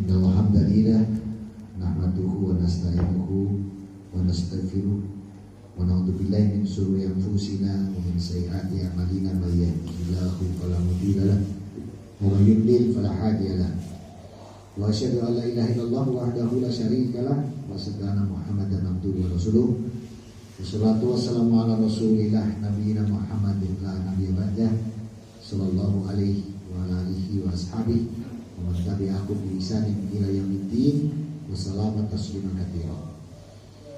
Innal hamdalillah nahmaduhu wa nasta'inuhu wa nastaghfiruh wa na'udzu billahi min shururi anfusina wa min sayyiati a'malina may yahdihillahu fala mudilla lahu wa may yudlil fala hadiya lahu wa asyhadu an la ilaha illallah wahdahu la syarika lahu wa asyhadu anna Muhammadan abduhu wa rasuluh. Wassalatu wassalamu ala rasulillah nabiyina Muhammadin la nabiyya ba'dah sallallahu alaihi wa ala alihi wa ashabihi wa man tabi'ahum bi ihsanin ila yaumiddin wa salama tasliman katsira.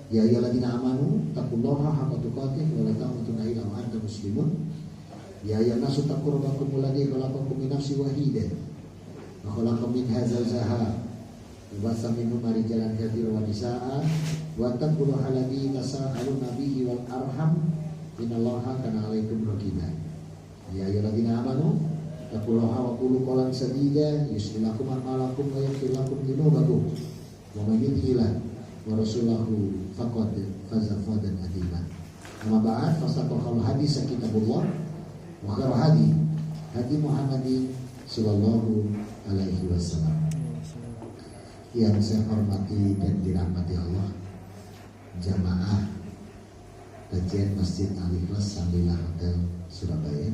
Ya ayyuhalladzina amanu taqullaha haqqa tuqatih wa la tamutunna illa wa antum muslimun. Ya ayyuhan nasu taqu rabbakum alladzi khalaqakum min nafsin wahidah wa khalaqa minha zawjaha wa bassa minhuma rijalan katsiran wa nisaa'a wa taqullaha alladzi tasaaluna bihi wal arham innallaha kana 'alaikum raqiba. Ya ayyuhalladzina amanu taqullaha wa qulu qawlan sadida yuslih lakum a'malakum wa yaghfir lakum dhunubakum wa may yuti'illah wa rasulahu faqad faza fawzan 'azima. Amma ba'd, fastaqul hadis kitabullah wa khairul hadi Muhammadin sallallahu alaihi wasallam. Yang saya hormati dan dirahmati Allah, jamaah kajian Masjid Al-Ikhlas Sambilah Hotel Surabaya.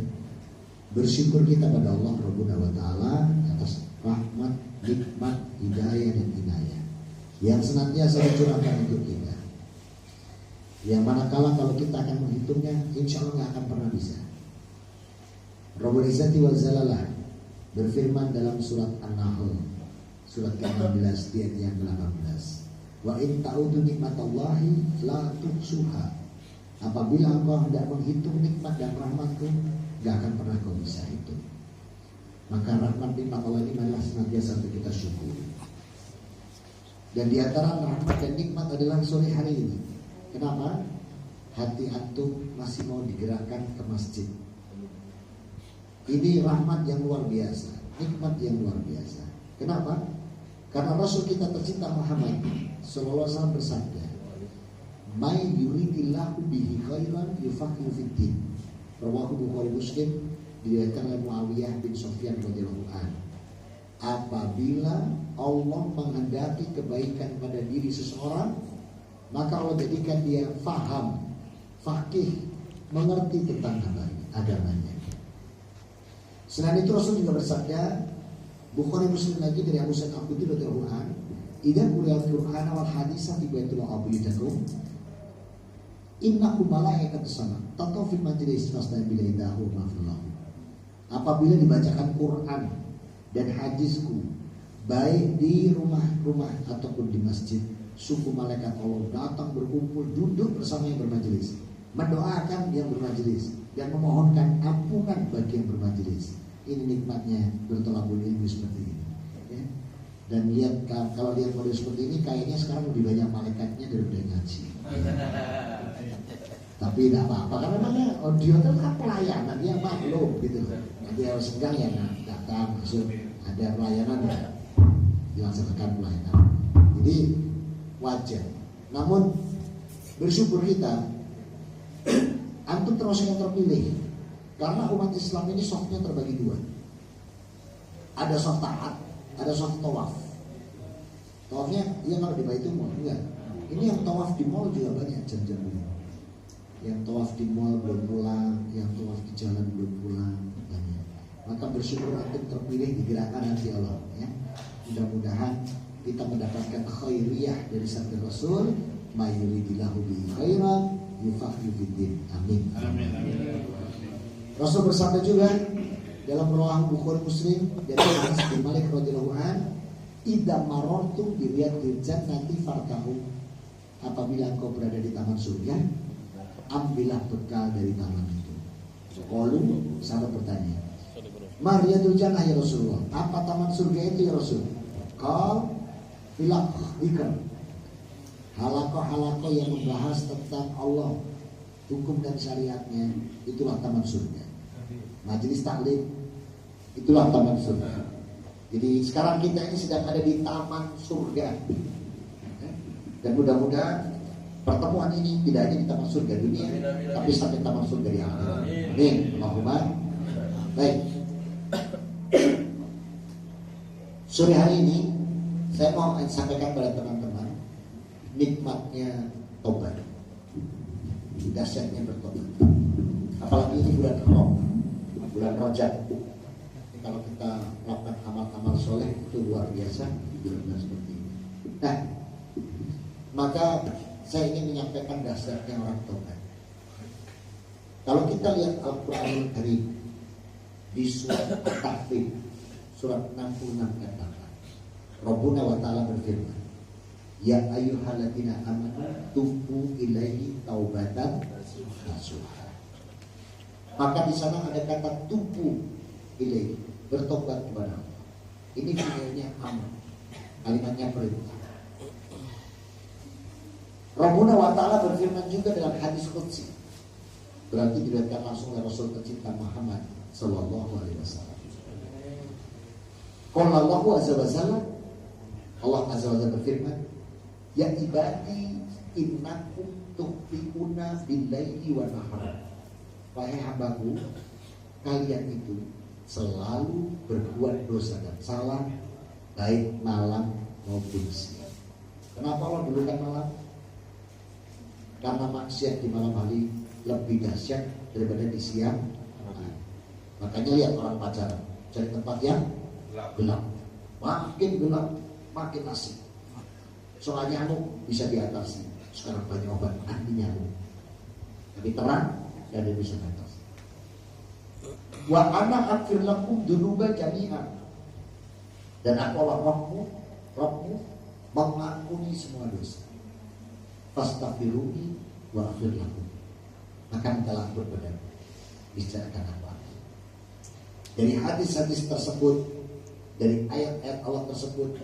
Bersyukur kita pada Allah Rabbuna wa Ta'ala atas rahmat, nikmat, hidayah dan inayah yang senantiasa dicurahkan untuk kita, yang manakala kalau kita akan menghitungnya insya Allah nggak akan pernah bisa. Rabbul Izzati wa Zalalah berfirman dalam surat An-Nahl surat ke-16 ayat yang ke-18, wa in ta'udu nikmatallahi la tuhsuha. Apabila engkau hendak menghitung nikmat dan rahmatku, gak akan pernah kau bisa itu. Maka rahmat nikmat Allah ini adalah senantiasa untuk kita syukuri. Dan di antara rahmat dan nikmat adalah sore hari ini. Kenapa? Hati antum masih mau digerakkan ke masjid. Ini rahmat yang luar biasa, nikmat yang luar biasa. Kenapa? Karena Rasul kita tercinta Muhammad sallallahu alaihi wasallam bersabda, "May yuridillahu bihi khairan yufaqihu fid-din." Rawahu Bukhari Muslim, diriwayatkan oleh Muawiyah bin Sufyan radhiyallahu anhu. Apabila Allah menghendaki kebaikan pada diri seseorang, maka Allah jadikan dia faham, faqih, mengerti tentang agamanya. Selain itu Rasul juga bersabda, Bukhari Muslim lagi dari Abu Sa'id Al-Khudri radhiyallahu anhu, "Idza quri'al Qur'ana wal haditsa fi baitul abidakum innakum malaikatu sama tataw fil majlis fastan bila idahu mafullah." Apabila dibacakan Quran dan hadisku baik di rumah-rumah ataupun di masjid, suku malaikat Allah datang berkumpul duduk bersama yang bermajelis, mendoakan yang bermajelis dan memohonkan ampunan bagi yang bermajelis. Ini nikmatnya bertolabul ilmu seperti ini ya. Dan lihat, kalau lihat model seperti ini kayaknya sekarang lebih banyak malaikatnya daripada ngaji. Tapi tidak apa-apa, karena namanya audio itu kan pelayanan, dia maklum gitu. Nanti harus senggang ya datang masuk, ada pelayanan ya dilaksanakan pelayanan. Jadi wajar. Namun bersyukur kita antum termasuk yang terpilih, karena umat Islam ini softnya terbagi dua. Ada soft taat, ada soft tawaf. Tawafnya iya kalau di Baitul Mall enggak. Ini yang tawaf di mall juga banyak jam-jam ini. Yang tawaf di mall belum pulang, yang tawaf di jalan belum pulang banyak. Maka bersyukur antum terpilih digerakkan hati Allah ya. Mudah-mudahan kita mendapatkan khairiyah dari sabda Rasul, "May yuridillahu bihi khairan yufaqihu fid-din." Amin. Amin. Rasul bersabda juga dalam riwayat Bukhari Muslim dari Anas bin Malik radhiyallahu anhu, "Idza marartum bi riyadil jannati fartahu." Apabila engkau berada di taman surga, ambillah bekal dari taman itu. Qalu, sahabat bertanya, "Ma riyadul jannah ya Rasulullah?" Apa taman surga itu ya Rasul? Qal filaq dzikr. Halaqah-halaqah yang membahas tentang Allah, hukum dan syariatnya, itulah taman surga. Majelis taklim, itulah taman surga. Jadi sekarang kita ini sedang ada di taman surga. Dan mudah-mudahan pertemuan ini tidak hanya di taman surga dunia, tapi sampai taman surga di akhirat. Amin. Allahumma. Baik. Sore hari ini Saya mau sampaikan pada teman-teman nikmatnya tobat, dahsyatnya bertobat. Apalagi ini bulan bulan Rajab. Kalau kita melakukan amal-amal soleh itu luar biasa di bulan seperti ini. Nah, maka saya ingin menyampaikan dahsyatnya orang tobat. Kalau kita lihat Al-Quran Karim di surat At-Tahrim surat 66 ayat 8, Rabbuna wa ta'ala berfirman, ya ayyuhalladzina amanu tubu ilaihi taubatan nasuha. Maka di sana ada kata tubu ilaihi, bertobat kepada Allah. Ini fi'ilnya amr, kalimatnya perintah. Rabbuna wa ta'ala berfirman juga dalam hadis qudsi, berarti diriwayatkan langsung oleh Rasul tercinta Muhammad sallallahu alaihi wasallam. Qala Allahu azza wa jalla, Allah azza wa jalla berfirman, ya ibadi innakum tuqti'una bil-laili wa nahar. Wahai hambaku, kalian itu selalu berbuat dosa dan salah baik malam maupun siang. Kenapa Allah dulukan malam? Karena maksiat di malam hari lebih dahsyat daripada di siang. Makanya lihat orang pacaran, cari tempat yang gelap. Makin gelap, makin asik. Soalnya nyamuk bisa diatasi. Sekarang banyak obat anti nyamuk. Tapi terang dan dia bisa diatasi. Wa ana aghfir lakum dzunuba jami'an. Dan aku Allah Rabbmu mengampuni semua dosa. Fastaghfiruni wa aghfir lakum. Maka mintalah ampun padaku, niscaya akan aku ampuni. Dari hadis-hadis tersebut, dari ayat-ayat Allah tersebut,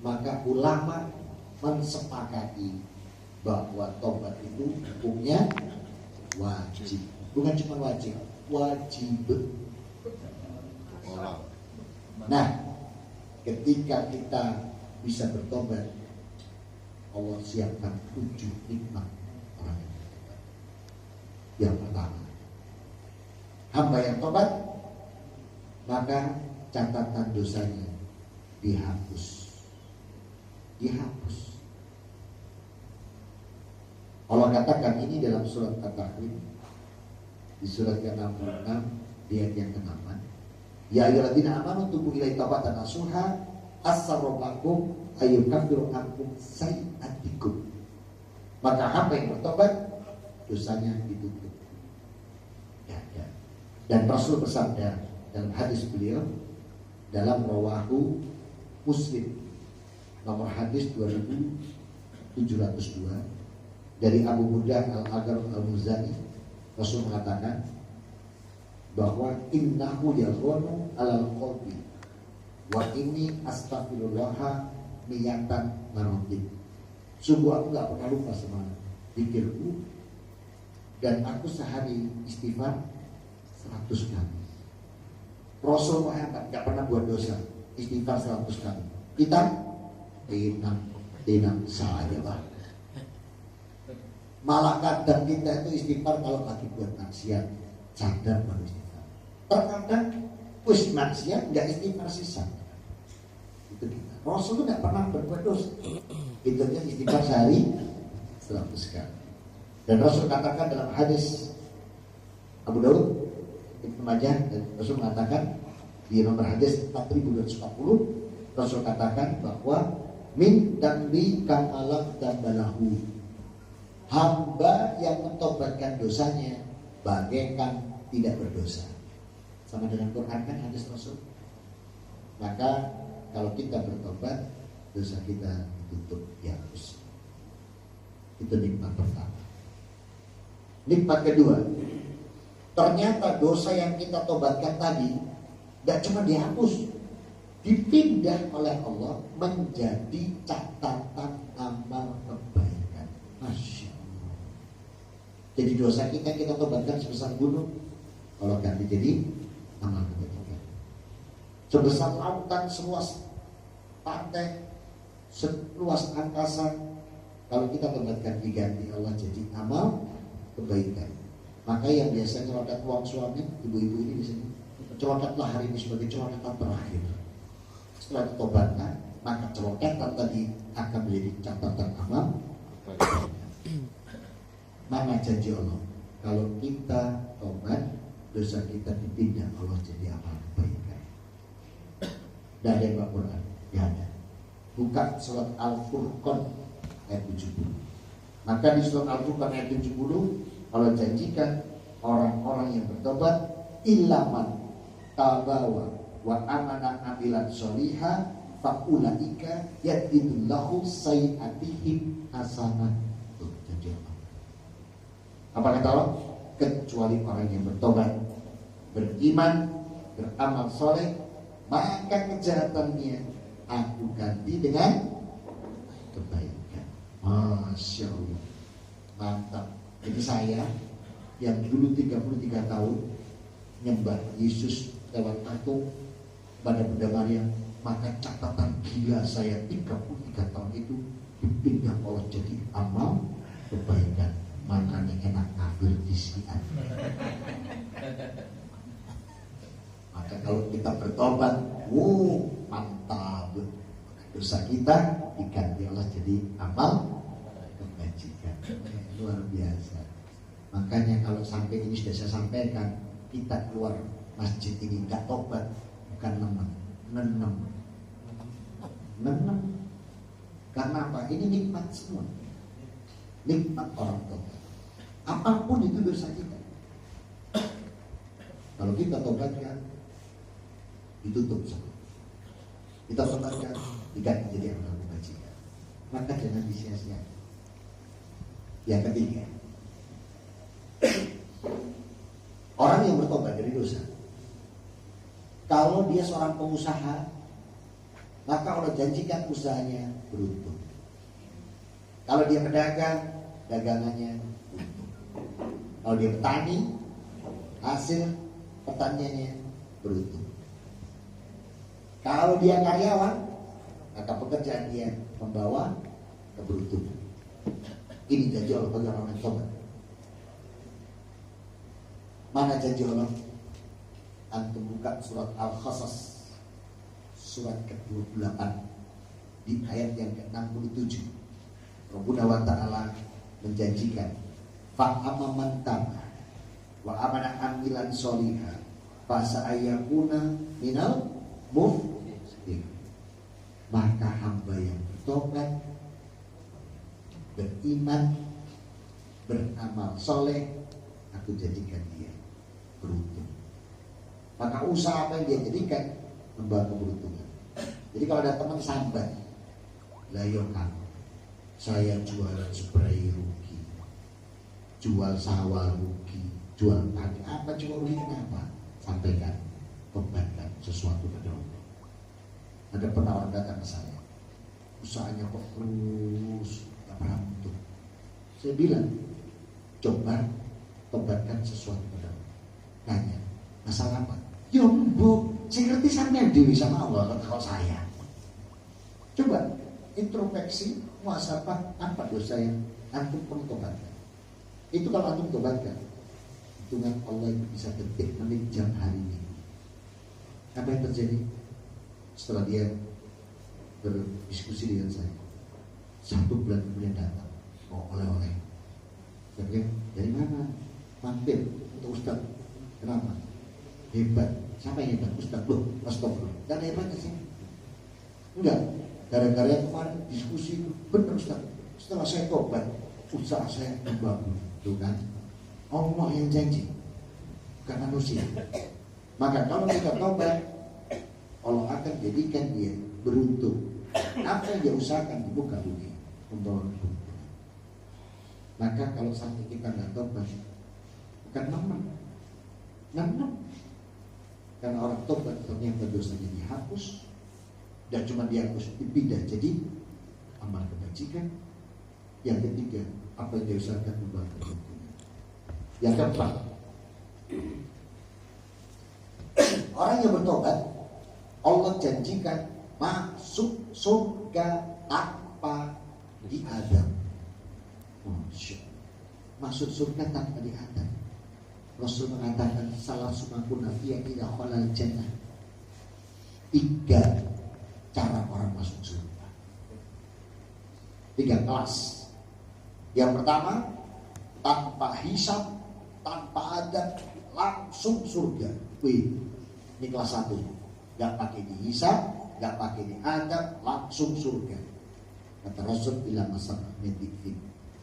maka ulama mensepakati bahwa tobat itu hukumnya wajib. Bukan cuma wajib, wajib. Nah, ketika kita bisa bertobat, Allah siapkan 7 nikmat orang yang bertobat. Yang pertama, hamba yang tobat, maka catatan dosanya dihapus. Allah katakan ini dalam surat At-Tahrim di surat ke-66 di ayat yang ke-8. Ya ayyuhalladzina amanu tubu ilaihi taubatan nasuha as-sarrakum ayyukaffiru ankum sayi'atikum. Maka hamba yang bertobat dosanya ditutup. Dan Rasul bersabda dalam hadis beliau dalam rawahu Muslim nomor hadis 2702 dari Abu Burdah Al-Agar Al-Muzani, Rasul mengatakan bahwa innahu yaghunu alal qalbi wa inni astaghfirullah niyatan marotin. Sungguh aku gak pernah lupa sama pikirku, dan aku sehari istighfar 100 kali. Rasul Muhammad gak pernah buat dosa, istighfar 100 kali. Kita tenang saja lah. Malah kadang kita itu istighfar kalau lagi buat maksiat, sadar baru istighfar. Terkadang wis maksiat gak istighfar sisa. Itu kita. Rasul itu gak pernah berbuat dosa. Itu aja istighfar sehari 100 kali. Dan Rasul katakan dalam hadis Abu Daud, Ibnu Majah, dan Rasul mengatakan di nomor hadis 4240, Rasul katakan bahwa min dambi kamalam dan balahu, hamba yang mentobatkan dosanya bagaikan tidak berdosa. Sama dengan Quran kan hadis Rasul. Maka kalau kita bertobat, dosa kita ditutup, dihapus. Itu nikmat pertama. Nikmat kedua, ternyata dosa yang kita tobatkan tadi gak cuma dihapus, dipindah oleh Allah menjadi catatan amal kebaikan. Masya Allah. Jadi dosa kita tobatkan sebesar gunung, kalau ganti jadi amal kebaikan. Sebesar lautan seluas pantai, seluas angkasa, kalau kita tobatkan diganti Allah jadi amal kebaikan. Maka yang biasanya nyeloncat uang suami, ibu-ibu ini biasanya celontatlah hari ini sebagai celontan terakhir. Setelah ditobatkan, maka coretan tadi akan menjadi catatan amal. Mana janji Allah? Kalau kita tobat, dosa kita dipindah Allah jadi amal kebaikan. Dan ada yang Al-Quran, ya ada. Buka surat Al-Furqan ayat 70. Maka di surat Al-Furqan ayat 70 Allah janjikan orang-orang yang bertobat ilaman tabawa wa amana amilan sholiha faulaika yadidullahu sayyatihim hasanah. Tuh janji Allah. Apa kata Allah? Kecuali orang yang bertobat, beriman, beramal soleh, maka kejahatannya aku ganti dengan kebaikan. Masya Allah, mantap. Jadi saya yang dulu 33 tahun nyembah Yesus lewat patung pada Bunda Maria, maka catatan gila saya 33 tahun itu dipindah Allah jadi amal kebaikan. Makanya enak ngambil isian. Maka kalau kita bertobat, mantap. Dosa kita diganti Allah jadi amal kebajikan. Luar biasa. Makanya kalau sampai ini sudah saya sampaikan, kita keluar masjid ini nggak tobat, bukan nenem. Karena apa? Ini nikmat semua. Nikmat orang tobat. Apapun itu dosa kita. Kalau kita tobatkan, ditutup semua. Kita tobatkan, diganti jadi amal kebajikan. Maka jangan disia-sia. Yang ketiga, orang yang bertobat dari dosa, kalau dia seorang pengusaha, maka Allah janjikan usahanya beruntung. Kalau dia pedagang, dagangannya untung. Kalau dia petani, hasil pertaniannya beruntung. Kalau dia karyawan, maka pekerjaan dia membawa keberuntungan. Ini janji Allah bagi orang yang tobat. Mana janji Allah? Antum buka surat Al-Qasas, surat ke-28 di ayat yang ke-67. Rabbuna wa ta'ala menjanjikan fa'amma man taba wa amana amilan sholiha fa sa'ayakuna minal muhtadin. Maka hamba yang bertobat, beriman, beramal soleh, aku jadikan dia beruntung. Maka usaha apa yang dia jadikan membawa keberuntungan. Jadi kalau ada teman sambat, layokan, saya jualan spray rugi, jual sawah rugi, jual padi, apa jual rugi kenapa? Sampaikan, tobatkan sesuatu pada Allah. Ada penawaran datang ke saya, usahanya kok terus gak pernah untung. Saya bilang, coba tobatkan sesuatu pada Allah. Tanya, masalah apa? Ya bu, saya ngerti sampai dewi sama Allah kalau saya. Coba introspeksi, muhasabah, apa dosa yang antum perlu tobatkan. Itu kalau antum tobatkan, hitungan Allah itu bisa detik, menit, jam, hari ini. Apa yang terjadi? Setelah dia berdiskusi dengan saya, 1 bulan kemudian datang, mau oleh-oleh. Saya bilang, dari mana? Mampir untuk Ustaz. Kenapa? Hebat. Siapa yang hebat? Ustaz. Loh, astagfirullah. Dan hebatnya sih? Enggak. Gara-gara yang kemarin diskusi itu benar Ustaz. Setelah saya tobat, usaha saya bagus. Tuh kan? Allah yang janji, bukan manusia. Maka kalau kita tobat, Allah akan jadikan dia beruntung. Apa yang dia usahakan di muka bumi membawa keberuntungan. Maka kalau sampai kita nggak tobat, bukan nemen. Karena orang tobat ternyata dosanya dihapus, dan cuma dihapus dipindah jadi amal kebajikan. Yang ketiga, apa yang dia usahakan membawa keberuntungan. Yang keempat, orang yang bertobat, Allah janjikan masuk surga tanpa diadab. Masuk surga tanpa diadab. Rasul mengatakan salah sumaku nafiya ila khalal jannah. 3 cara orang masuk surga. 3 kelas. Yang pertama, tanpa hisab, tanpa adab, langsung surga. Wih, ini kelas 1. Gak pakai dihisab, gak pakai diadab, langsung surga. Kata Rasul, bila masak medikfin,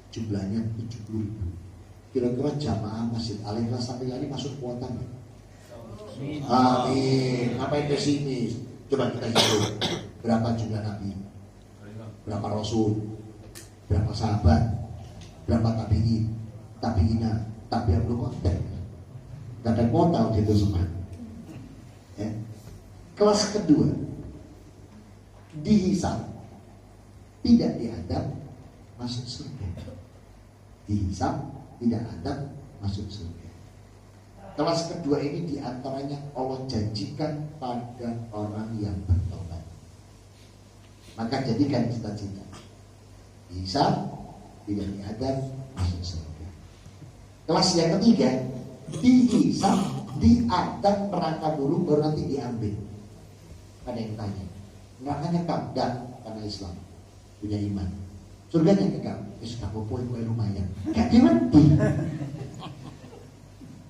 jumlahnya 70.000. Kira-kira jamaah Masjid Al-Ikhlas sampai ini masuk kuota nggak? Amin. Apa yang pesimis? Coba kita hitung. Berapa jumlah Nabi? Berapa Rasul? Berapa sahabat? Berapa tabi'in? Tabi'ina? Tabi'at belum konten. Gak ada kuota waktu itu semua. Ya. Kelas kedua, dihisab, tidak diadab, masuk surga. Dihisab, tidak adab, masuk surga. Kelas kedua ini diantaranya Allah janjikan pada orang yang bertobat. Maka jadikan cita-cita. Dihisab, tidak diadab, masuk surga. Kelas yang ketiga, dihisab, diadab neraka dulu, baru nanti diambil. Ada yang tanya, nerakanya tidak karena Islam, punya iman. Surganya enggak, sudah poin lumayan. Gak dimenting.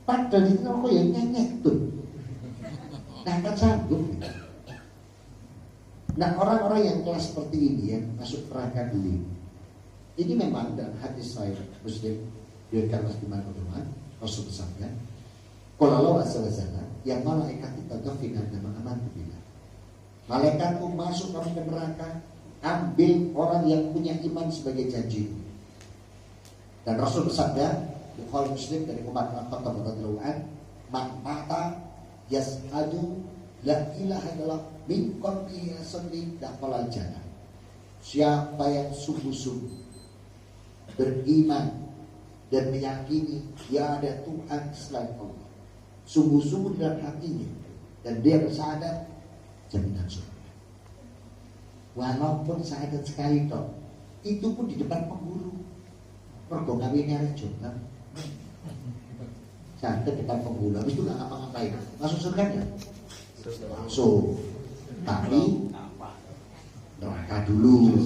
Padahal di neraka yang nyenyek tuh. Nah kan sanggup. Nah orang-orang yang kelas seperti ini yang masuk neraka dulu, ini memang dalam hadis saya Muslim diriwayatkan Mas Imam Muhammad Rasul bersabda, kalau Allah azza yang malaikat kita gafina nama aman bila malaikatku masuk kamu ke neraka, ambil orang yang punya iman sebagai janji. Dan Rasul bersabda, Bukhari Muslim dari Umar bin Khattab radhiyallahu anhu, "Man mata yas'adu la ilaha illallah min qalbihi yasri dakhala jannah." Siapa yang sungguh-sungguh beriman dan meyakini ya ada Tuhan selain Allah, sungguh-sungguh dalam hatinya, dan dia bersadar, jaminan surga. Walaupun syahadat sekali toh, itu pun di depan penghulu. Mergo kawinnya coba. Syahadat depan penghulu, habis itu nggak ngapa-ngapain, masuk surga ya? Langsung. Tapi neraka dulu.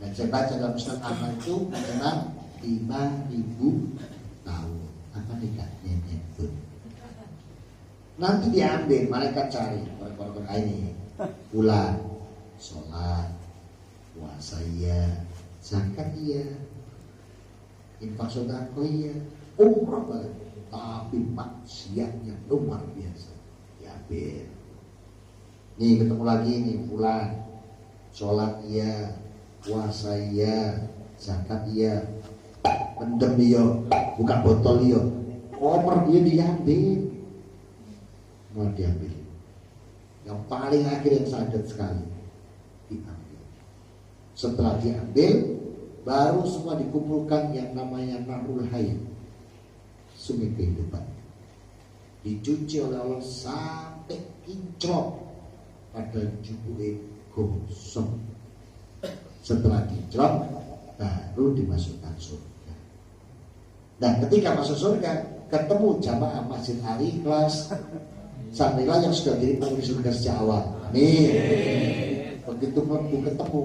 Dan saya baca dalam Ustaz Ahmad itu memang 5.000 tahun. Apa dekatnya pun. Nanti diambil, malaikat cari orang-orang ini. Pulang, sholat, puasa iya, zakat iya, infak sedekah iya, umrah balik. Tapi maksiatnya luar biasa. Diambil. Nih ketemu lagi nih, pulang, sholat iya, puasa iya, zakat iya, mendem iya, buka botol iya, koper dia diambil. Mau diambil. Yang paling akhir yang sadar sekali diambil. Setelah diambil, baru semua dikumpulkan yang namanya Narul Hayat, sungai kehidupan. Dicuci oleh Allah sampai kinclok, pada jubule gosong. Setelah kinclok, baru dimasukkan surga. Dan ketika masuk surga, ketemu jamaah Masjid Al-Ikhlas. Santrilah yang sudah jadi penghuni surga sejak awal. Amin. Begitu ketemu,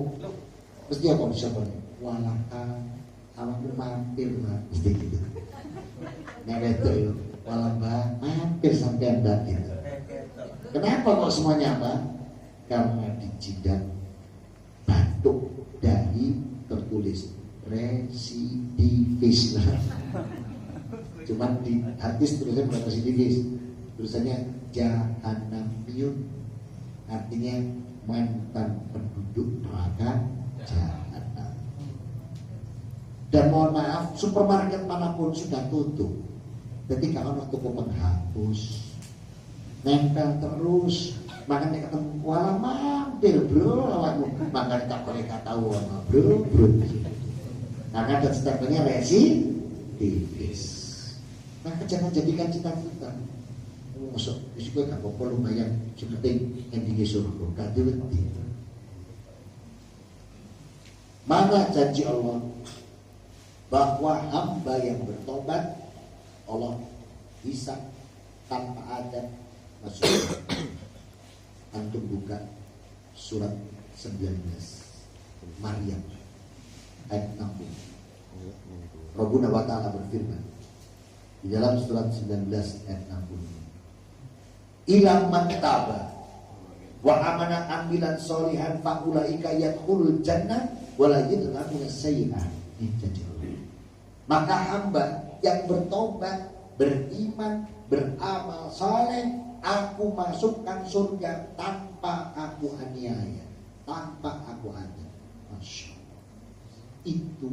mesti apa bisa boleh? Walakan, awakmu mampir lah, mesti gitu. Neret itu, walamba mampir sampai anda gitu. Kenapa kok semuanya apa? Karena di jidat batuk dari tertulis residivis. Cuman di hadis tulisnya bukan residivis, tulisannya Jahannamiyun, artinya mantan penduduk neraka Jahannam. Dan mohon maaf, supermarket manapun sudah tutup. Jadi kalau waktu penghapus nempel terus, makanya ketemu wala mampir bro, awakmu makanya tak boleh kata wala bro. Karena ada stempelnya residivis. Maka jangan jadikan cita-cita. Masuk, risiko gak apa-apa lumayan, seperti yang di surga, gak diweti. Mana janji Allah bahwa hamba yang bertobat Allah bisa tanpa ada masuk. Antum buka surat 19 Maryam ayat 60. Rabbuna wa ta'ala berfirman di dalam surat 19 ayat 60. Ila man taba wa amana amilan solihan fa ulaika yadkhulul jannah wa la yudkhaluna sayyi'ah. Maka hamba yang bertobat, beriman, beramal saleh, aku masukkan surga tanpa aku aniaya, tanpa aku adab. Masya Allah. Itu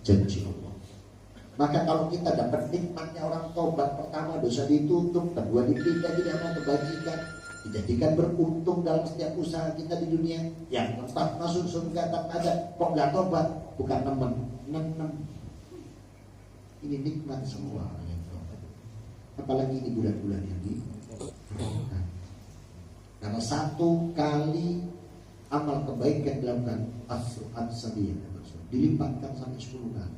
janji Allah. Maka kalau kita dapat nikmatnya orang tobat, pertama dosa ditutup, kedua dipindah tidak mau kebajikan, dijadikan beruntung dalam setiap usaha kita di dunia. Yang keempat masuk surga tanpa adab. Kok nggak tobat? Bukan nemen. Ini nikmat semua orang yang tobat. Apalagi ini bulan-bulan yang diberkahi. Karena satu kali amal kebaikan dilakukan as-sabiyah dilipatkan sampai 10 kali.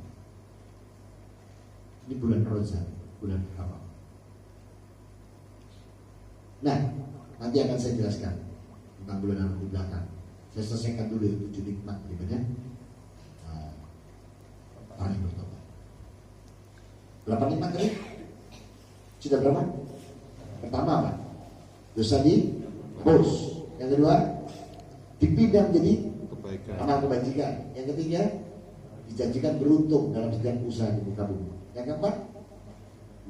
Ini bulan Rajab, bulan haram. Nah, nanti akan saya jelaskan tentang bulan haram di belakang. Saya selesaikan dulu 7 nikmat daripada orang yang bertobat. Berapa nikmat tadi? Sudah berapa? Pertama apa? Dosa dihapus. Yang kedua, dipindah menjadi amal kebajikan. Yang ketiga, dijanjikan beruntung dalam setiap usaha di muka bumi. Yang keempat,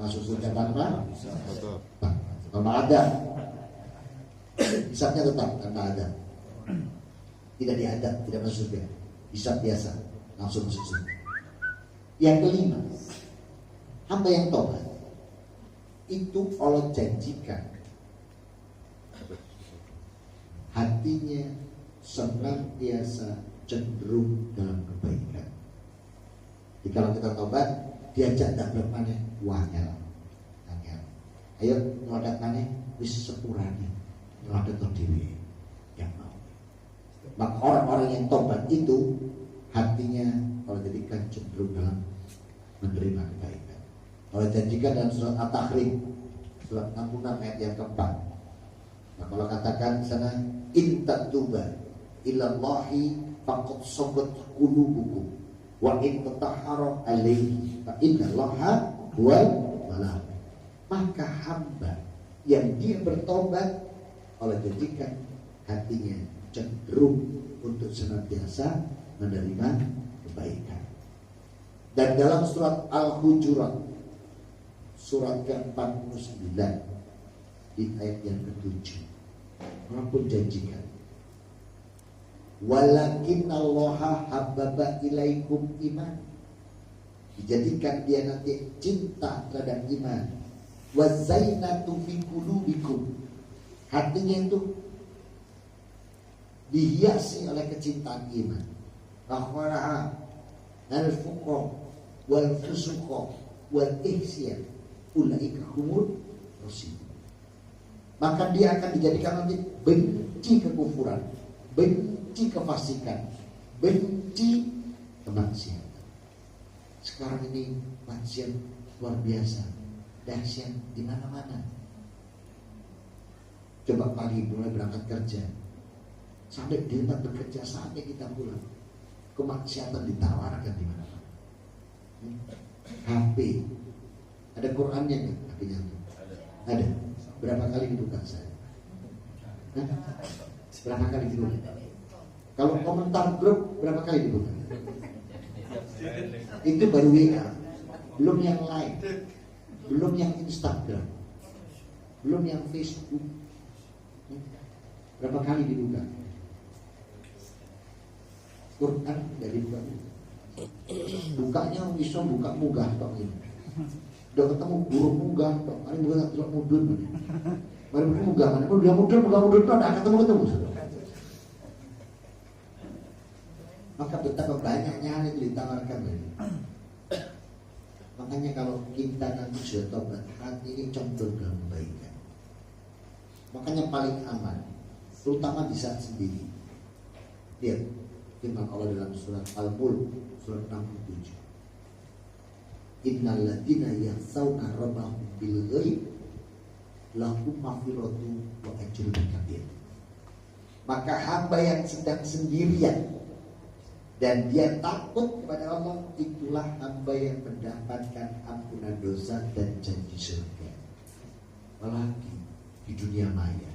masuk surga tanpa ada. Hisabnya tetap tanpa ada. Tidak diadab, tidak masuk surga. Hisab biasa, langsung masuk surga. Yang kelima, hamba yang tobat itu Allah janjikan hatinya senantiasa cenderung dalam kebaikan. Jadi kalau kita tobat, diajak dablek maneh wangel. Ayo nyodat maneh wis sepurane. Nyodat dhewe yang mau. Maka orang-orang yang tobat itu hatinya kalau jadikan cenderung dalam menerima kebaikan. Allah janjikan dalam surat At-Tahrim surat 66 ayat yang keempat. Nah, kalau katakan di sana in tatuba ilallahi faqad sabat qulubukum wa in tatahharu alaihi fa innallaha huwal waliyyu. Maka hamba yang dia bertobat Allah jadikan hatinya cenderung untuk senantiasa menerima kebaikan. Dan dalam surat Al-Hujurat surat ke-49 di ayat yang ke-7 Allah pun janjikan walakinnallaha habbaba ilaikum iman, dijadikan dia nanti cinta terhadap iman, wazainatu fi qulubikum, hatinya itu dihiasi oleh kecintaan iman, rahmanaha al-fuqa wal fusuqa wal ihsyan ulaika humur rasyid. Maka dia akan dijadikan nanti benci kekufuran, benci kefasikan, benci kemaksiatan. Sekarang ini maksiat luar biasa, dahsyat di mana-mana. Coba pagi mulai berangkat kerja sampai di tempat bekerja, saatnya kita pulang, kemaksiatan ditawarkan di mana-mana. HP, ada Qurannya nggak? HP-nya ada. Berapa kali dibuka saya? Berapa kali dibuka? Kalau komentar grup berapa kali dibuka? Itu baru WA, belum yang lain, belum yang Instagram, belum yang Facebook. Berapa kali dibuka? Quran dari buka. Bukanya bisa buka munggah tok ini. Udah ketemu burung munggah tok. Mari buka tak mudun. Mari munggah, mari udah mudun tok enggak ketemu. Maka betapa banyaknya hal itu ditawarkan. Makanya kalau kita nanti sudah tobat, hati ini condong dalam kebaikan. Makanya paling aman, terutama di saat sendiri. Lihat firman Allah dalam surat Al-Mulk surat 67. Innal ladzina yakhshawna rabbahum bil ghaib lahum maghfiratun wa ajrun kabir. Maka hamba yang sedang sendirian dan dia takut kepada Allah, itulah hamba yang mendapatkan ampunan dosa dan janji surga. Apalagi di dunia maya.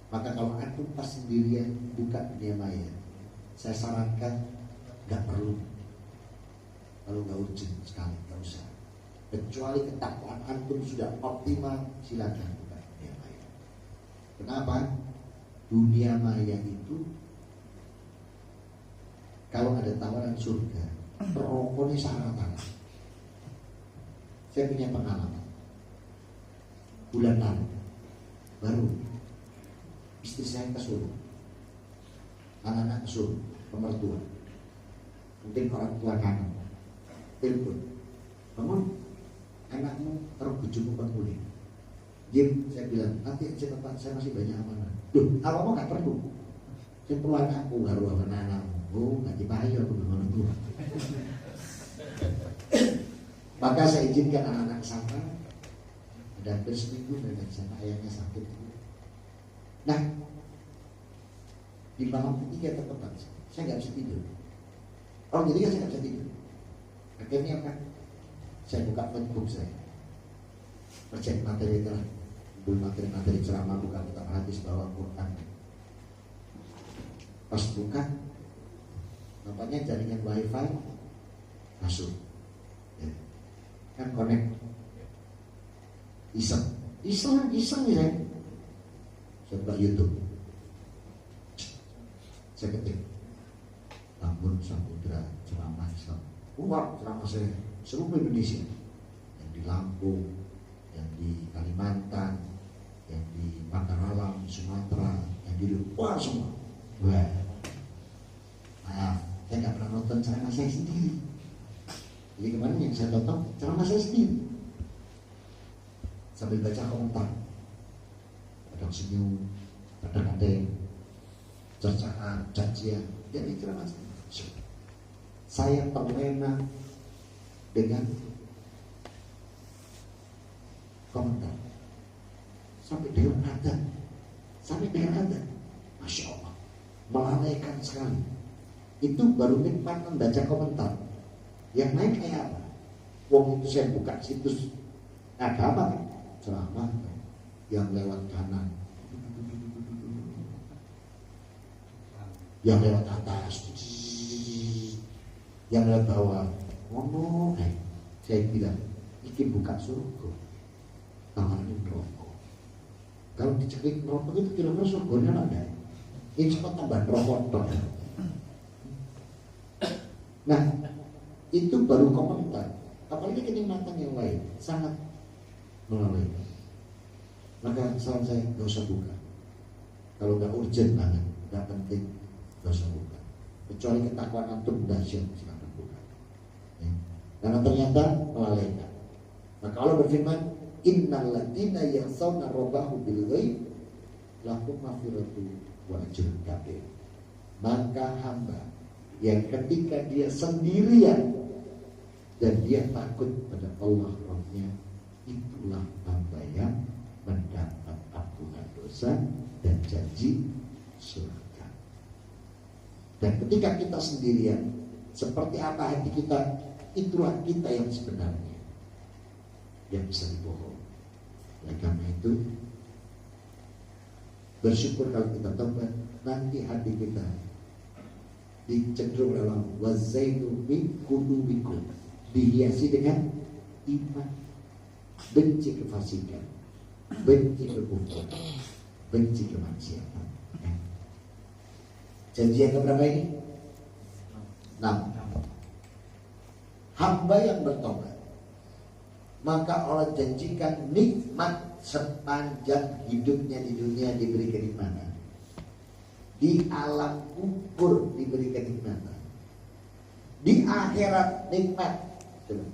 Maka kalau antum pas sendirian buka dunia maya, saya sarankan nggak perlu. Kalau nggak urgent sekali, nggak usah. Kecuali ketakwaan antum sudah optimal, silakan buka dunia maya. Kenapa? Dunia maya itu kalau ada tawaran surga, rokoknya sangat-sangat. Saya punya pengalaman. Bulan lalu, baru istri saya ke Solo, anak-anak ke Solo, pemertua, mungkin orang tua kanan, telepon, bangun, anakmu taruh bujumu pengkuling. Diam, saya bilang, nanti aja Bapak, saya masih banyak amanah. Loh, kalau nggak perlu, saya perlu anakku, baru anakmu. Oh, nggak dibayar aku dengan orang tua. Maka saya izinkan anak-anak ke sana. Ada hampir seminggu mereka di sana, ayahnya sakit. Nah, di malam ketiga atau keempat, saya nggak bisa tidur. Orang jadi saya nggak bisa tidur. Akhirnya apa? Saya buka notebook saya, percek materi itu, belum materi ceramah, buka hadis, bawa Quran. Pas buka, nampaknya jaringan wifi masuk, ya. Kan connect, iseng ya. Saya buka YouTube, saya ketik Tambun Samudra ceramah Islam. Wah, ceramah saya seluruh Indonesia, yang di Lampung, yang di Kalimantan, yang di Pangkaralam, Sumatera, yang di luar semua. Wah, maaf, saya nggak pernah nonton ceramah saya sendiri. Jadi kemarin yang saya tonton ceramah saya sendiri, sambil baca komentar, kadang senyum, kadang ada yang cercaan, cacian, jadi ceramah saya terlena dengan komentar sampai dengan ada, Masya Allah, melalaikan sekali. Itu baru nikmat membaca komentar. Yang naik kayak apa? Wong itu saya buka situs agama, ceramah yang lewat kanan, yang lewat atas, yang lewat bawah. Ngomong, saya bilang, ini buka surga, tawarin rokok. Kalau dicekik rokok itu kira-kira surganya ada. Ini cepat tambah rokok. Nah, itu baru komentar. Apalagi kenikmatan yang lain sangat melalui. Maka saran saya nggak usah buka. Kalau nggak urgent banget, nggak penting, nggak usah buka. Kecuali ketakwaan antum dahsyat, silakan buka. Ya. Karena ternyata melalaikan. Maka Allah berfirman, Innal ladzina yakhshawna rabbahum bil ghaib lahum maghfiratun wa ajrun kabir. Maka hamba yang ketika dia sendirian dan dia takut pada Allah Rabbnya, itulah hamba yang mendapat ampunan dosa dan janji surga. Dan ketika kita sendirian, seperti apa hati kita, itulah kita yang sebenarnya, yang bisa dibohong. Oleh karena itu, bersyukur kalau kita tobat, nanti hati kita dicenderung dalam wazaitu min qulubikum, dihiasi dengan iman, benci kefasikan, benci kekufuran, benci kemaksiatan. Janji yang keberapa ini? 6. Hamba yang bertobat, maka Allah janjikan nikmat sepanjang hidupnya di dunia, diberi kenikmatan. Di alam kubur diberi kenikmatan. Di akhirat nikmat. Coba,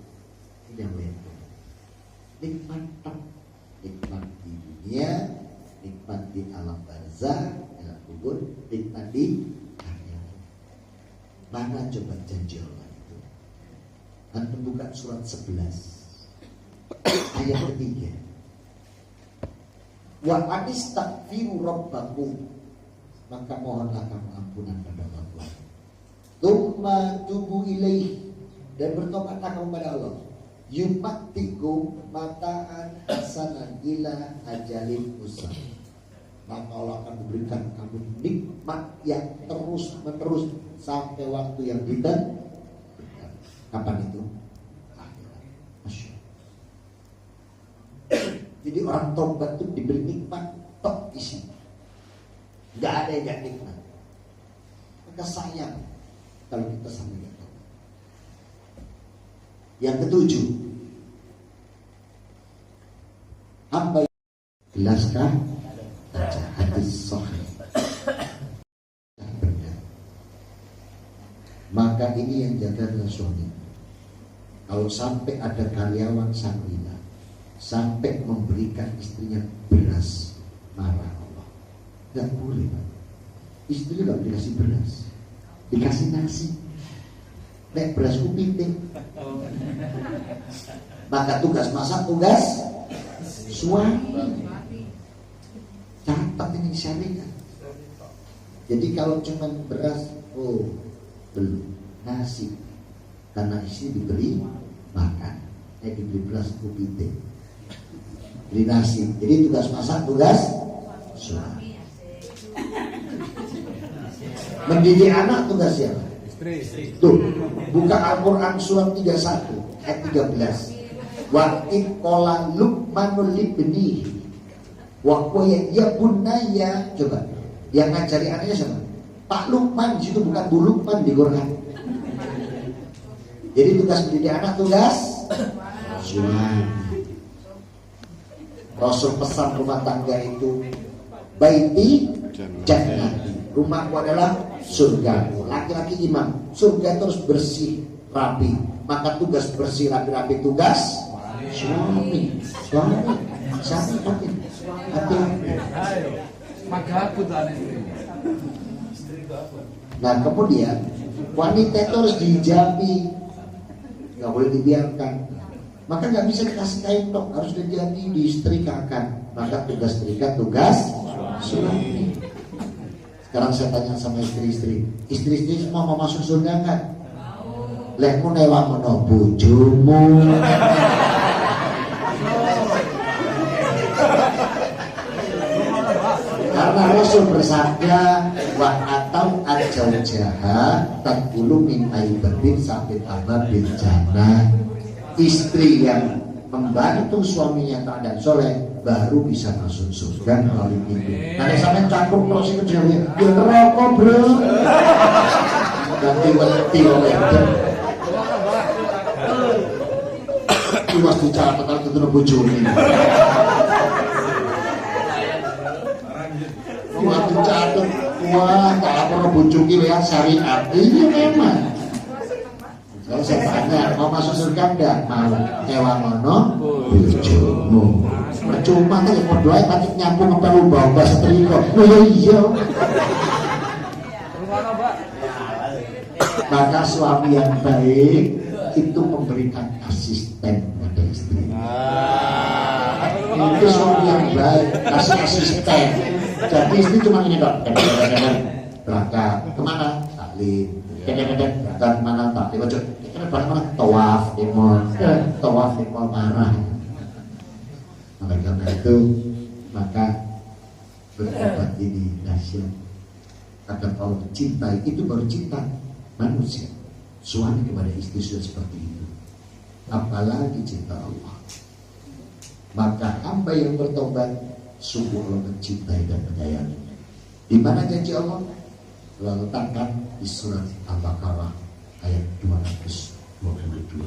ini yang lain. Nikmat, nikmat di dunia, nikmat di alam barzah, alam kubur, nikmat di akhirat. Mana coba janji Allah itu? Antum buka surat 11 ayat 3. Wa anistaghfiru rabbakum, maka mohonlah kamu ampunan pada Allah. Tsumma tubu ilaih, dan bertobatlah kamu kepada Allah. Yumatikum mataan hasanan ila ajalin musamma, maka Allah akan memberikan kamu nikmat yang terus menerus sampai waktu yang ditentukan. Kapan itu? Akhirat. Masya Allah. Jadi orang tobat itu diberi nikmat tok isi, nggak ada yang gak nikmat. Maka sayang kalau kita sampai gak tobat. Yang ketujuh, hamba jelaskah baca hadis sahih. Maka ini yang jaga adalah suami. Kalau sampai ada karyawan Sangrila sampai memberikan istrinya beras, marah Allah. Gak boleh, Pak. Istri gak dikasih beras, dikasih nasi. Nek beras kupiting. Maka tugas masak, tugas suami. Catat ini syariat. Jadi kalau cuma beras, oh belum, nasi. Karena istri diberi makan, diberi beras kupiting, beli nasi. Jadi tugas masak, tugas suami. Mendidik anak tugas siapa? Tuh, buka Al-Quran surat 31 ayat 13. Wa qala Luqmanul libnihi wa qala ya bunayya. Coba, yang ngajari anaknya siapa? Pak Luqman, di situ bukan Bu Luqman di Quran. Jadi tugas mendidik anak, tugas suami. Rasul pesan rumah tangga itu baiti jannati, rumahku adalah surga. Laki-laki imam, surga terus bersih rapi. Maka tugas bersih rapi-rapi tugas suami. Hati-hati. Nah kemudian wanita itu harus dihijabi, nggak boleh dibiarkan. Maka nggak bisa dikasih kain tok, harus dihijabi, diistrikakan. Maka tugas setrika tugas suami. Sekarang saya tanya sama istri-istri semua mau masuk surga enggak? Lekmu newa meno bojomu. Karena Rasul bersabda wa atau ajaujaha taqulu min aibatin sampai tambah bil jannah. Istri yang membantu suaminya taat dan soleh baru bisa masuk surga melalui pintu. Nah, sampai cakup proses kerjanya, dia ngerokok bro. Ganti welti oleh itu. Iwas dicatat kalau itu bojone. Iwas dicatat, wah tak apa bojoki ya syariat. Ini memang. Kalau saya tanya, mau masuk surga enggak? Mau. Ewa mono bojomu. Percuma kan mau doa patik nyapu ngepel ubah setrika. Oh iya. Maka suami yang baik itu memberikan asisten pada istri. Itu suami yang baik, kasih asisten. Jadi istri cuma ini dok, berangkat kemana? Taklim. Kadang-kadang berangkat kemana? Taklim. Kadang-kadang tawaf di mall marah. Maka karena itu maka bertobat ini dahsyat. Kata Allah, cinta itu baru cinta manusia. Suami kepada istri sudah seperti itu, apalagi cinta Allah. Maka hamba yang bertobat sungguh Allah mencintai dan menyayangi. Di mana janji Allah? Allah letakkan di surat Al-Baqarah ayat 222.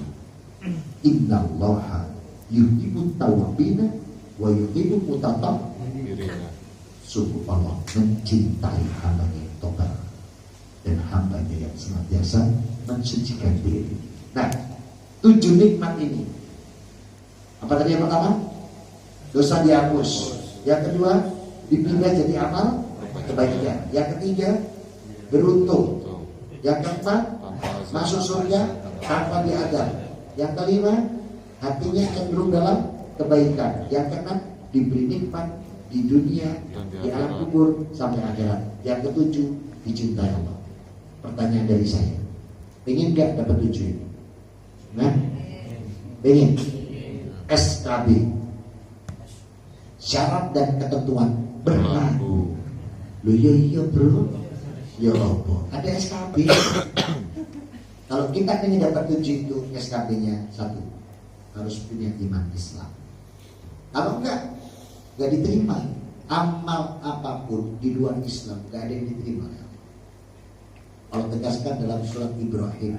Innallaha yuhibbut tawwabina wa yuhibbul mutatahhirina. Sungguh Allah mencintai hamba yang tobat dan hambanya yang senantiasa mensucikan diri. Nah, 7 nikmat ini. Apa tadi yang pertama? Dosa dihapus. Yang kedua, dipindah jadi amal kebaikan. Yang ketiga, beruntung. Yang keempat, masuk surga tanpa diadab. Yang kelima, hatinya cenderung dalam kebaikan. Yang keenam, diberi nikmat di dunia, di alam kubur sampai akhirat. Yang ketujuh, dicintai Allah. Pertanyaan dari saya, Pengen nggak dapat 7? Nah, pengen. SKB, syarat dan ketentuan berlaku. Loh iya bro, ya apa? Ada SKB. Kalau kita ingin dapat 7 itu SKB-nya 1, harus punya iman Islam. Kalau enggak diterima. Amal apapun di luar Islam gak ada yang diterima. Allah tegaskan dalam surat Ibrahim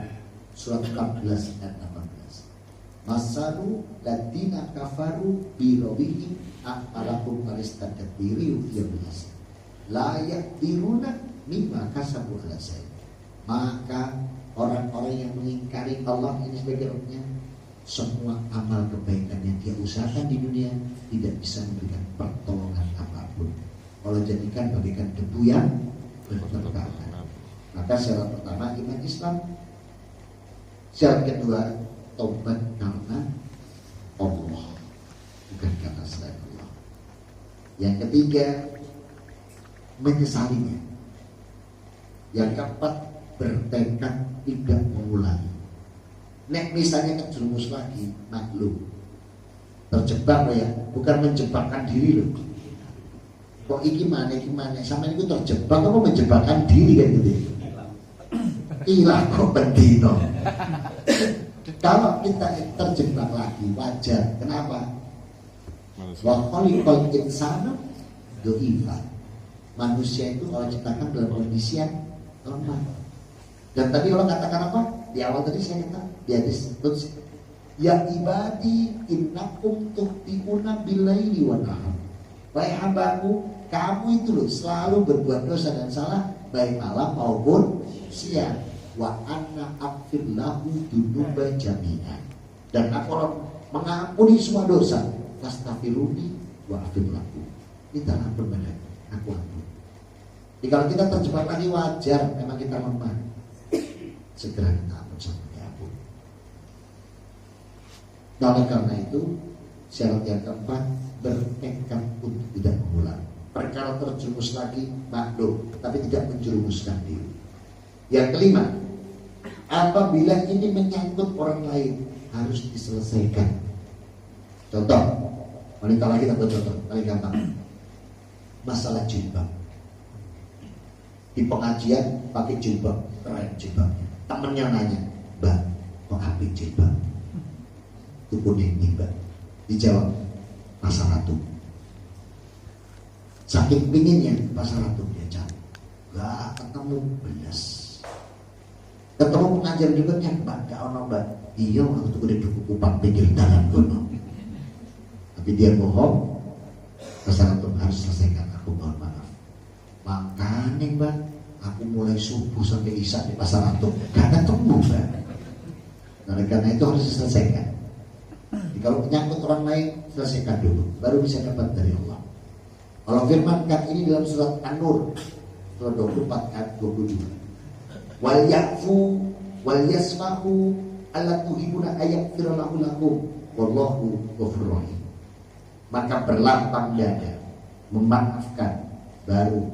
surat 14 dan 18. Masalu ladina kafaru bi rabbihim a'alakum faristadat diriu fiyablas la yakdiruna mimma kasabu ala sayy. Maka orang-orang yang mengingkari Allah ini sebagai Rabbnya, semua amal kebaikan yang dia usahakan di dunia tidak bisa memberikan pertolongan apapun. Allah jadikan bagaikan debu yang berterbangan. Maka syarat pertama iman Islam. Syarat kedua taubat karena Allah, bukan karena selain Allah. Yang ketiga menyesalinya. Yang keempat bertekad tidak mengulangi. Nek misalnya kejerumus lagi, maklum terjebak ya, bukan menjebakkan diri loh. Kok iki mana sama itu terjebak apa menjebakkan diri kan gitu. Ilah kok bendino. Kalau kita terjebak lagi wajar. Kenapa? Wa khaliqal insana dha'ifa. Manusia itu Allah ciptakan dalam kondisi yang lemah. Dan tadi Allah katakan apa? Di awal tadi saya kata di hadis terus ya ibadi innakum tuhtiuna billaili wan nahar. Wahai hambaku, kamu itu loh selalu berbuat dosa dan salah baik malam maupun siang. Wa anna aghfir lahu dunuba jami'an. Dan aku mengampuni semua dosa. Fastaghfiruni wa aghfir lahu. Minta ampun pada aku ampun. Jadi kalau kita terjebak lagi wajar, memang kita lemah. Segera minta ampun sampai ampun. Nah, oleh karena itu syarat yang keempat bertekad untuk tidak mengulang. Perkara terjerumus lagi maklum, tapi tidak menjerumuskan diri. Yang kelima, apabila ini menyangkut orang lain harus diselesaikan. Contoh, wanita lagi kita buat contoh paling gampang. Masalah jilbab. Di pengajian pakai jilbab, keren jilbabnya. Temennya nanya, Mbak, kok apik jilbab? Itu kuning nih Mbak. Dijawab, pasar ratu. Saking pinginnya pasar ratu dia cari. Gak ketemu belas. Ketemu pengajar juga kan Mbak, gak ono Mbak. Iya, aku tuh udah cukup upah pinggir dalam kono. Tapi dia bohong. Pasar ratu harus selesaikan, aku mohon maaf. Makanya Mbak, aku mulai subuh sampai isya di pasar ratu gak ketemu Mbak. Nah, karena itu harus diselesaikan. Jadi, kalau menyangkut orang lain selesaikan dulu, baru bisa dapat dari Allah. Allah firmankan ini dalam surat An-Nur surat 24 ayat 22. Wal yakfu wal yasmahu alla tuhibuna ayaghfira lahu lakum wallahu ghafurur rahim. Maka berlapang dada memaafkan baru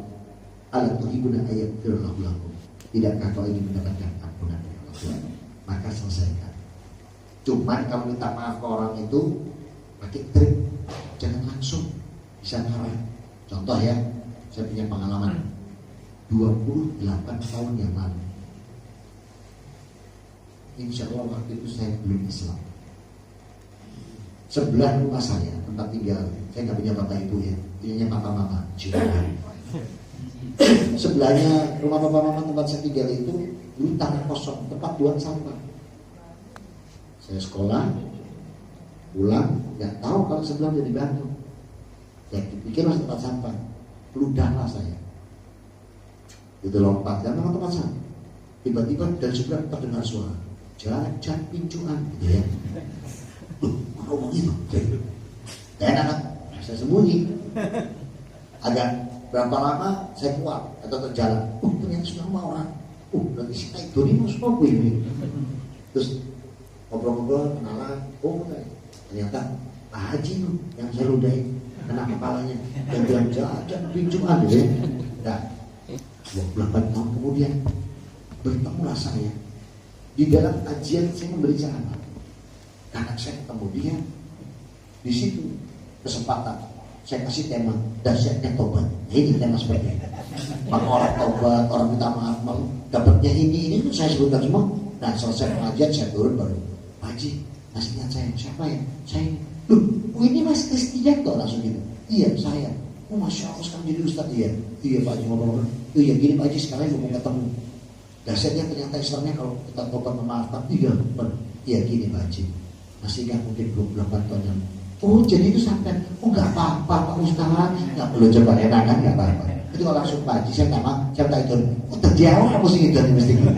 alla tuhibuna ayaghfira lahu lakum. Tidakkah kau ingin mendapatkan ampunan dari Allah? Maka selesaikan. Cuman kalau minta maaf ke orang itu pakai trik, jangan langsung bisa marah. Contoh ya, saya punya pengalaman 28 tahun yang lalu. Insya Allah waktu itu saya belum Islam. Sebelah rumah saya, tempat tinggal, saya nggak punya bapak ibu ya, punya papa mama. Sebelahnya rumah papa mama tempat saya tinggal itu dulu tanah kosong, tempat buang sampah. Saya sekolah, pulang, nggak tahu kalau sebelah jadi Bandung. Ya dipikir masih tempat sampah, peludahlah saya. Itu lompat dan memang tempat sampah. Tiba-tiba dari sebelah terdengar suara jajan pincuan, gitu ya. Ngomong itu, dan anak saya sembunyi. Agak berapa lama saya keluar atau terjalan. Ternyata sudah mau orang. Berarti saya itu nih mau semua ini. Terus ngobrol-ngobrol, kenalan. Ternyata Pak Haji tuh yang saya ludahin. Kena kepalanya dan bilang jajan pincuan gitu ya. Nah, 28 tahun kemudian bertemulah saya Di dalam kajian saya memberi ceramah, karena saya ketemu dia di situ, kesempatan saya kasih tema dahsyatnya tobat. Ini tema seperti ini. Maka orang tobat, orang minta maaf, dapatnya ini tuh saya sebutkan semua. Nah selesai pengajian saya turun baru, Pak Haji, masih ingat saya, siapa ya? Saya ini. Loh, ini Mas Kristianto langsung gitu. Iya saya. Oh Masya Allah sekarang jadi Ustadz. Iya Pak Haji ngomong. Iya gini Pak Haji sekarang mau ketemu. Dahsyatnya ternyata Islamnya kalau kita tobat memaafkan. Iya gini Pak Haji. Masih ingat mungkin 28 tahun yang. Oh jadi itu sampai. Oh nggak apa-apa Pak Ustadz. Nggak perlu coba enak kan nggak apa-apa. Itu kalau langsung Pak Haji saya nggak mau. Saya tak itu. Oh terjauh kamu sih itu mesti gitu.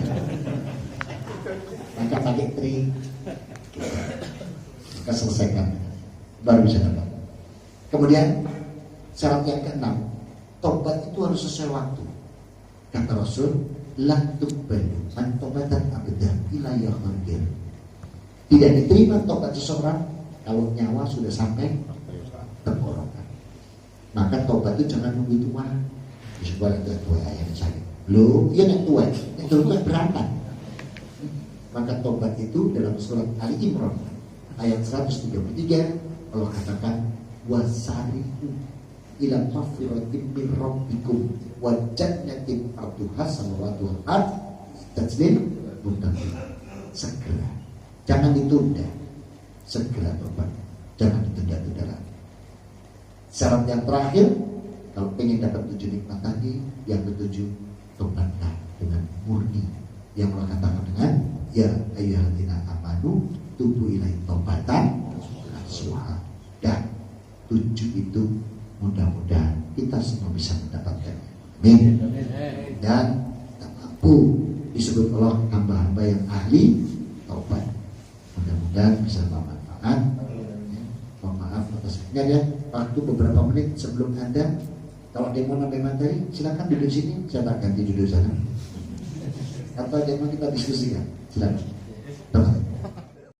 Maka pakai trik. Maka selesaikan. Baru bisa dapat. Kemudian syarat yang keenam, tobat itu harus sesuai waktu. Kata Rasul, la tuqbalu an tobatan abadan ila yaghfir. Tidak diterima tobat seseorang kalau nyawa sudah sampai tenggorokan. Maka tobat itu jangan nunggu tua. Disebut itu tua ayat saya. Loh, iya yang tua itu berangkat. Maka tobat itu dalam surat Ali Imran ayat 133 Allah katakan wasari'u ila maghfiratin min rabbikum wa jannatin 'arduha samawati wal ard taslim muttaqin. Segera, jangan ditunda, segera tobat, jangan ditunda-tunda lagi. Syarat yang terakhir, kalau ingin dapat 7 nikmat tadi, yang ketujuh, tobatlah dengan murni. Yang Allah katakan dengan ya ayyuhalladzina amanu tubu ilaihi taubatan nasuha. Dan 7 itu mudah-mudahan kita semua bisa mendapatkan. Amin. Dan kita mampu disebut Allah hamba-hamba yang ahli taubat. Mudah-mudahan bisa bermanfaat. Mohon maaf atas ya, waktu beberapa menit sebelum Anda kalau demo sampai materi silakan duduk sini, saya tak ganti duduk sana. Atau demo kita diskusikan, silakan.